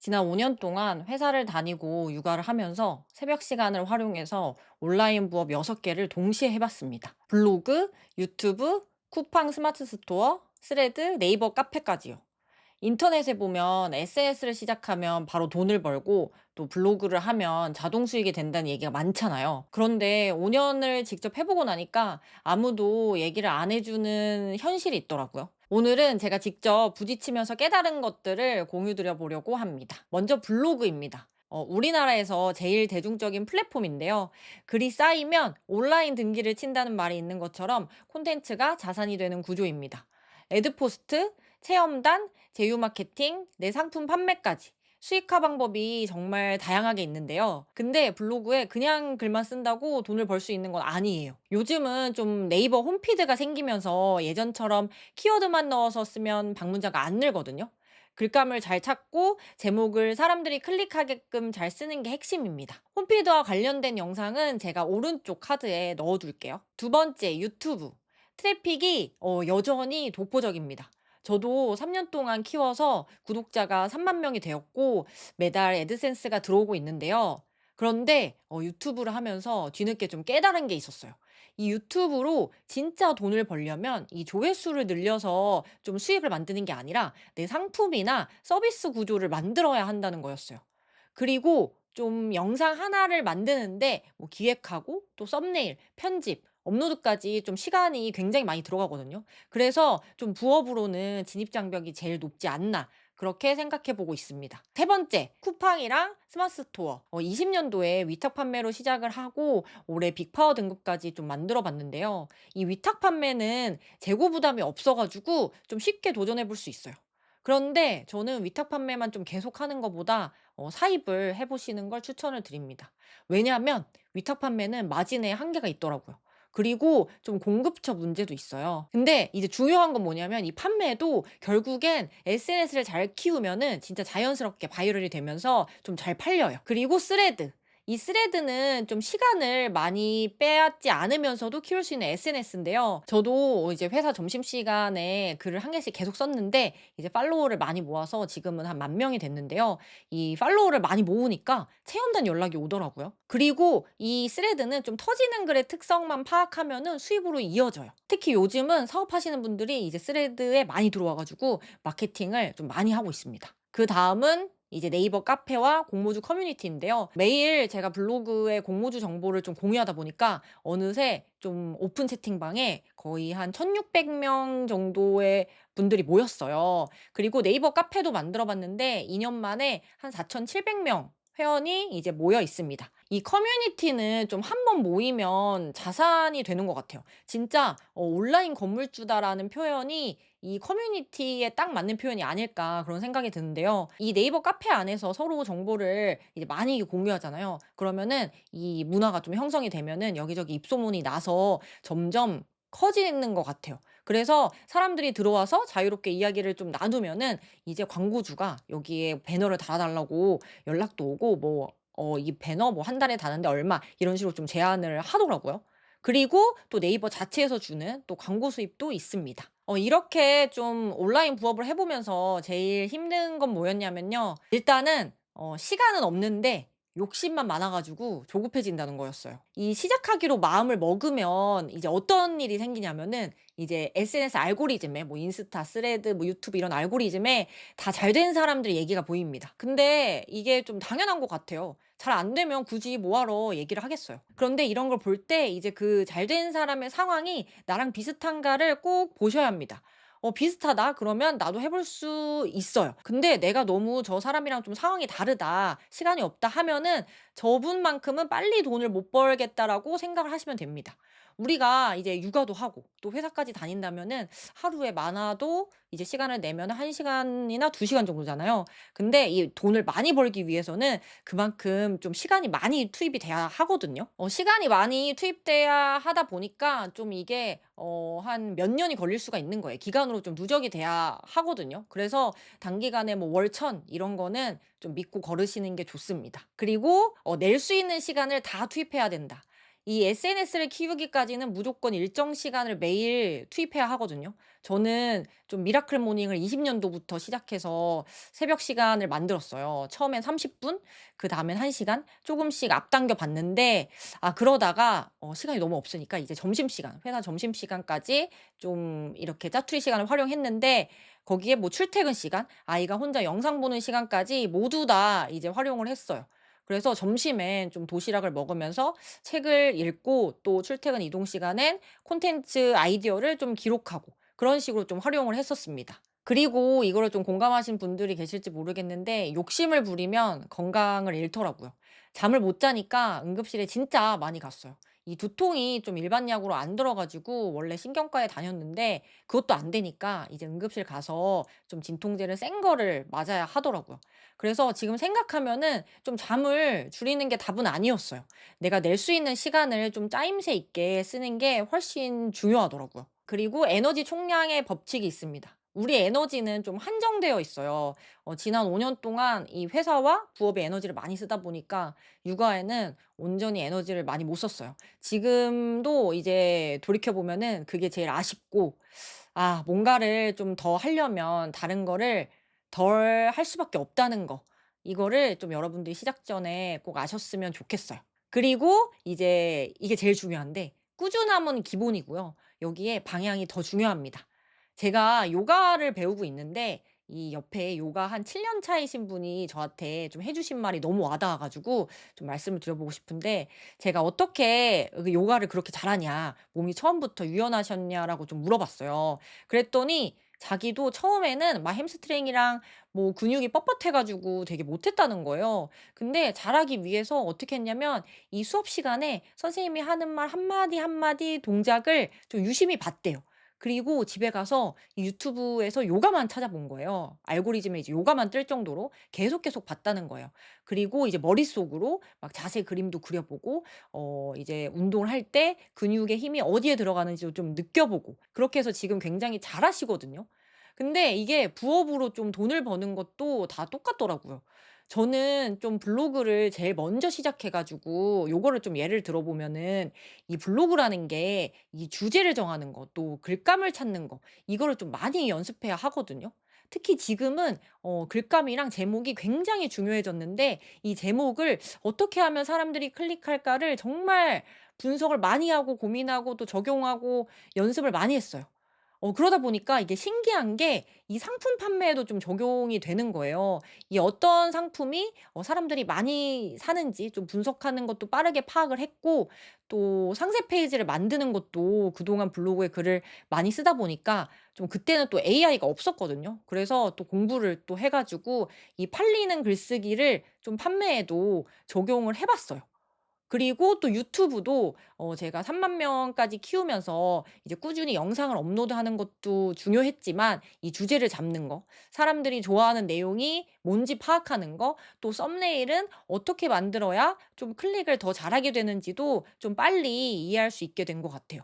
지난 5년 동안 회사를 다니고 육아를 하면서 새벽 시간을 활용해서 온라인 부업 6개를 동시에 해봤습니다. 블로그, 유튜브, 쿠팡 스마트 스토어, 스레드, 네이버 카페까지요. 인터넷에 보면 SNS를 시작하면 바로 돈을 벌고 또 블로그를 하면 자동 수익이 된다는 얘기가 많잖아요. 그런데 5년을 직접 해보고 나니까 아무도 얘기를 안 해주는 현실이 있더라고요. 오늘은 제가 직접 부딪히면서 깨달은 것들을 공유드려 보려고 합니다. 먼저 블로그입니다. 우리나라에서 제일 대중적인 플랫폼인데요. 글이 쌓이면 온라인 등기를 친다는 말이 있는 것처럼 콘텐츠가 자산이 되는 구조입니다. 애드포스트, 체험단, 제휴 마케팅, 내 상품 판매까지 수익화 방법이 정말 다양하게 있는데요. 근데 블로그에 그냥 글만 쓴다고 돈을 벌 수 있는 건 아니에요. 요즘은 좀 네이버 홈피드가 생기면서 예전처럼 키워드만 넣어서 쓰면 방문자가 안 늘거든요. 글감을 잘 찾고 제목을 사람들이 클릭하게끔 잘 쓰는 게 핵심입니다. 홈피드와 관련된 영상은 제가 오른쪽 카드에 넣어둘게요. 두 번째, 유튜브. 트래픽이 여전히 독보적입니다. 저도 3년 동안 키워서 구독자가 3만 명이 되었고 매달 애드센스가 들어오고 있는데요. 그런데 유튜브를 하면서 뒤늦게 좀 깨달은 게 있었어요. 이 유튜브로 진짜 돈을 벌려면 이 조회수를 늘려서 좀 수익을 만드는 게 아니라 내 상품이나 서비스 구조를 만들어야 한다는 거였어요. 그리고 좀 영상 하나를 만드는데 뭐 기획하고 또 썸네일, 편집, 업로드까지 좀 시간이 굉장히 많이 들어가거든요. 그래서 좀 부업으로는 진입 장벽이 제일 높지 않나 그렇게 생각해 보고 있습니다. 세 번째, 쿠팡이랑 스마트 스토어. 20년도에 위탁 판매로 시작을 하고 올해 빅파워 등급까지 좀 만들어 봤는데요. 이 위탁 판매는 재고 부담이 없어 가지고 좀 쉽게 도전해 볼 수 있어요. 그런데 저는 위탁 판매만 좀 계속하는 것보다 사입을 해 보시는 걸 추천을 드립니다. 왜냐하면 위탁 판매는 마진에 한계가 있더라고요. 그리고 좀 공급처 문제도 있어요. 근데 이제 중요한 건 뭐냐면 이 판매도 결국엔 SNS를 잘 키우면은 진짜 자연스럽게 바이럴이 되면서 좀 잘 팔려요. 그리고 스레드. 이 스레드는 좀 시간을 많이 빼앗지 않으면서도 키울 수 있는 SNS인데요. 저도 이제 회사 점심시간에 글을 한 개씩 계속 썼는데 이제 팔로워를 많이 모아서 지금은 한 10,000명이 됐는데요. 이 팔로워를 많이 모으니까 체험단 연락이 오더라고요. 그리고 이 스레드는 좀 터지는 글의 특성만 파악하면은 수입으로 이어져요. 특히 요즘은 사업하시는 분들이 이제 스레드에 많이 들어와 가지고 마케팅을 좀 많이 하고 있습니다. 그다음은 이제 네이버 카페와 공모주 커뮤니티인데요. 매일 제가 블로그에 공모주 정보를 좀 공유하다 보니까 어느새 좀 오픈 채팅방에 거의 한 1,600명 정도의 분들이 모였어요. 그리고 네이버 카페도 만들어 봤는데 2년 만에 한 4,700명 회원이 이제 모여 있습니다. 이 커뮤니티는 좀 한 번 모이면 자산이 되는 것 같아요. 진짜 '온라인 건물주다.'라는 표현이 이 커뮤니티에 딱 맞는 표현이 아닐까 그런 생각이 드는데요. 이 네이버 카페 안에서 서로 정보를 이제 많이 공유하잖아요. 그러면은 이 문화가 좀 형성이 되면은 여기저기 입소문이 나서 점점 커지는 것 같아요. 그래서 사람들이 들어와서 자유롭게 이야기를 좀 나누면은 이제 광고주가 여기에 배너를 달아 달라고 연락도 오고 뭐 이 배너 뭐 한 달에 다는데 얼마 이런 식으로 좀 제안을 하더라고요. 그리고 또 네이버 자체에서 주는 또 광고 수입도 있습니다. 이렇게 좀 온라인 부업을 해 보면서 제일 힘든 건 뭐였냐면요. 일단은 시간은 없는데 욕심만 많아 가지고 조급해진다는 거였어요. 이 시작하기로 마음을 먹으면 이제 어떤 일이 생기냐면은 이제 SNS 알고리즘에 뭐 인스타, 스레드, 뭐 유튜브 이런 알고리즘에 다 잘 된 사람들 얘기가 보입니다. 근데 이게 좀 당연한 것 같아요. 잘 안 되면 굳이 뭐하러 얘기를 하겠어요. 그런데 이런 걸 볼 때 이제 그 잘 된 사람의 상황이 나랑 비슷한가를 꼭 보셔야 합니다. 비슷하다? 그러면 나도 해볼 수 있어요. 근데 내가 너무 저 사람이랑 좀 상황이 다르다, 시간이 없다 하면은 저분만큼은 빨리 돈을 못 벌겠다라고 생각을 하시면 됩니다. 우리가 이제 육아도 하고 또 회사까지 다닌다면은 하루에 많아도 이제 시간을 내면 1 시간이나 2 시간 정도잖아요. 근데 이 돈을 많이 벌기 위해서는 그만큼 좀 시간이 많이 투입이 돼야 하거든요. 시간이 많이 투입돼야 하다 보니까 좀 이게 한 몇 년이 걸릴 수가 있는 거예요. 기간으로 좀 누적이 돼야 하거든요. 그래서 단기간에 뭐 월 1,000 이런 거는 좀 믿고 걸으시는 게 좋습니다. 그리고 낼 수 있는 시간을 다 투입해야 된다. 이 SNS를 키우기까지는 무조건 일정 시간을 매일 투입해야 하거든요. 저는 좀 미라클 모닝을 20 년도부터 시작해서 새벽 시간을 만들었어요. 처음엔 30 분, 그다음엔 1 시간 쪼금씩 앞당겨 봤는데, 그러다가 시간이 너무 없으니까 이제 점심시간, 회사 점심시간까지 좀 이렇게 짜투리 시간을 활용했는데, 거기에 뭐 출퇴근 시간, 아이가 혼자 영상 보는 시간까지 모두 다 이제 활용을 했어요. 그래서 점심엔 좀 도시락을 먹으면서 책을 읽고, 또 출퇴근 이동 시간엔 콘텐츠 아이디어를 좀 기록하고, 그런 식으로 좀 활용을 했었습니다. 그리고 이거를 좀 공감하신 분들이 계실지 모르겠는데, 욕심을 부리면 건강을 잃더라고요. 잠을 못 자니까 응급실에 진짜 많이 갔어요. 이 두통이 좀 일반 약으로 안 들어 가지고 원래 신경과에 다녔는데, 그것도 안 되니까 이제 응급실 가서 좀 진통제를 센 거를 맞아야 하더라고요. 그래서 지금 생각하면은 좀 잠을 줄이는 게 답은 아니었어요. 내가 낼 수 있는 시간을 좀 짜임새 있게 쓰는 게 훨씬 중요하더라고요. 그리고 에너지 총량의 법칙이 있습니다. 우리 에너지는 좀 한정되어 있어요. 지난 5년 동안 이 회사와 부업에 에너지를 많이 쓰다 보니까 육아에는 온전히 에너지를 많이 못 썼어요. 지금도 이제 돌이켜 보면은 그게 제일 아쉽고, 뭔가를 좀 더 하려면 다른 거를 덜 할 수밖에 없다는 거. 이거를 좀 여러분들이 시작 전에 꼭 아셨으면 좋겠어요. 그리고 이제 이게 제일 중요한데, 꾸준함은 기본이고요. 여기에 방향이 더 중요합니다. 제가 요가를 배우고 있는데, 이 옆에 요가 한 7년 차이신 분이 저한테 좀 해 주신 말이 너무 와 닿아 가지고 좀 말씀을 드려보고 싶은데, 제가 "어떻게 요가를 그렇게 잘하냐, 몸이 처음부터 유연하셨냐?"라고 좀 물어봤어요. 그랬더니 자기도 처음에는 막 햄스트링이랑 뭐 근육이 뻣뻣해 가지고 되게 못했다는 거예요. 근데 잘하기 위해서 어떻게 했냐면, 이 수업 시간에 선생님이 하는 말 한마디 한마디 동작을 좀 유심히 봤대요. 그리고 집에 가서 이 유튜브에서 요가만 찾아본 거예요. 알고리즘에 이제 요가만 뜰 정도로 계속 봤다는 거예요. 그리고 이제 머릿속으로 막 자세 그림도 그려 보고, 이제 운동을 할 때 근육의 힘이 어디에 들어가는지도 좀 느껴 보고, 그렇게 해서 지금 굉장히 잘하시거든요. 근데 이게 부업으로 좀 돈을 버는 것도 다 똑같더라고요. 저는 좀 블로그를 제일 먼저 시작해 가지고 요거를 좀 예를 들어 보면은, 이 블로그라는 게 이 주제를 정하는 거, 또 글감을 찾는 거, 이거를 좀 많이 연습해야 하거든요. 특히 지금은 글감이랑 제목이 굉장히 중요해졌는데, 이 제목을 어떻게 하면 사람들이 클릭할까를 정말 분석을 많이 하고 고민하고 또 적용하고 연습을 많이 했어요. 그러다 보니까 이게 신기한 게 이 상품 판매에도 좀 적용이 되는 거예요. 이 어떤 상품이 사람들이 많이 사는지 좀 분석하는 것도 빠르게 파악을 했고, 또 상세 페이지를 만드는 것도 그동안 블로그에 글을 많이 쓰다 보니까, 좀 그때는 또 AI가 없었거든요. 그래서 또 공부를 또 해 가지고 이 팔리는 글쓰기를 좀 판매에도 적용을 해 봤어요. 그리고 또 유튜브도 제가 3만 명까지 키우면서 이제 꾸준히 영상을 업로드하는 것도 중요했지만, 이 주제를 잡는 거, 사람들이 좋아하는 내용이 뭔지 파악하는 거, 또 썸네일은 어떻게 만들어야 좀 클릭을 더 잘하게 되는지도 좀 빨리 이해할 수 있게 된 것 같아요.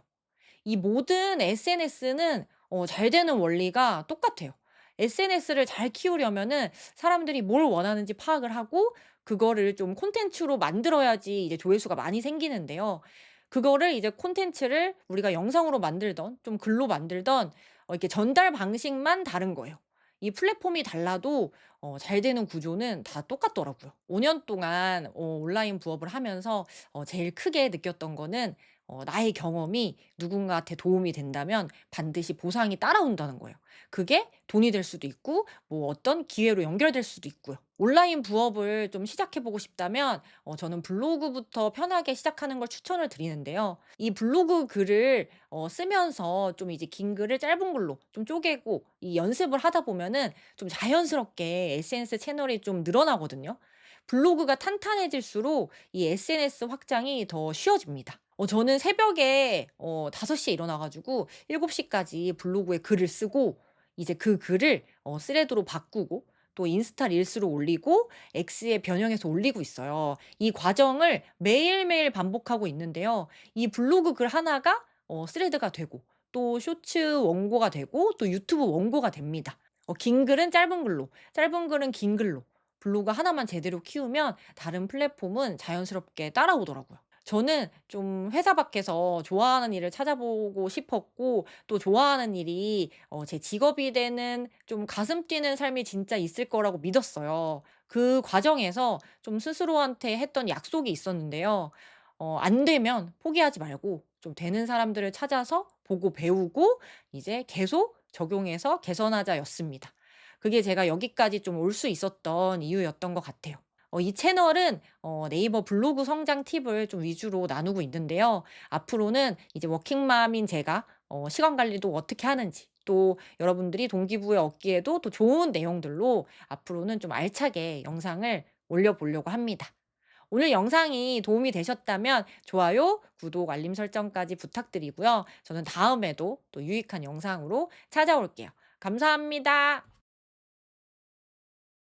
이 모든 SNS는 잘 되는 원리가 똑같아요. SNS를 잘 키우려면은 사람들이 뭘 원하는지 파악을 하고, 그거를 좀 콘텐츠로 만들어야지 이제 조회수가 많이 생기는데요. 그거를 이제 콘텐츠를 우리가 영상으로 만들던 좀 글로 만들던, 이렇게 전달 방식만 다른 거예요. 이 플랫폼이 달라도 잘 되는 구조는 다 똑같더라고요. 5년 동안 온라인 부업을 하면서 제일 크게 느꼈던 거는, 나의 경험이 누군가한테 도움이 된다면 반드시 보상이 따라온다는 거예요. 그게 돈이 될 수도 있고, 뭐 어떤 기회로 연결될 수도 있고요. 온라인 부업을 좀 시작해 보고 싶다면 저는 블로그부터 편하게 시작하는 걸 추천을 드리는데요. 이 블로그 글을 쓰면서 좀 이제 긴 글을 짧은 글로 좀 쪼개고 이 연습을 하다 보면은 좀 자연스럽게 SNS 채널이 좀 늘어나거든요. 블로그가 탄탄해질수록 이 SNS 확장이 더 쉬워집니다. 저는 새벽에 5 시에 일어나 가지고 7 시까지 블로그에 글을 쓰고, 이제 그 글을 스레드로 바꾸고, 또 인스타 릴스로 올리고, X에 변형해서 올리고 있어요. 이 과정을 매일매일 반복하고 있는데요. 이 블로그 글 하나가 스레드가 되고, 또 쇼츠 원고가 되고, 또 유튜브 원고가 됩니다. 긴 글은 짧은 글로, 짧은 글은 긴 글로 블로그 하나만 제대로 키우면 다른 플랫폼은 자연스럽게 따라오더라고요. 저는 좀 회사 밖에서 좋아하는 일을 찾아보고 싶었고 또 좋아하는 일이 제 직업이 되는 좀 가슴 뛰는 삶이 진짜 있을 거라고 믿었어요. 그 과정에서 좀 스스로한테 했던 약속이 있었는데요. 안 되면 포기하지 말고 좀 되는 사람들을 찾아서 보고 배우고 이제 계속 적용해서 개선하자였습니다. 그게 제가 여기까지 좀 올 수 있었던 이유였던 것 같아요. 이 채널은 네이버 블로그 성장 팁을 좀 위주로 나누고 있는데요. 앞으로는 이제 워킹맘인 제가 시간 관리도 어떻게 하는지 또 여러분들이 동기부여 얻기에도 또 좋은 내용들로 앞으로는 좀 알차게 영상을 올려보려고 합니다. 오늘 영상이 도움이 되셨다면 좋아요, 구독, 알림 설정까지 부탁드리고요. 저는 다음에도 또 유익한 영상으로 찾아올게요. 감사합니다.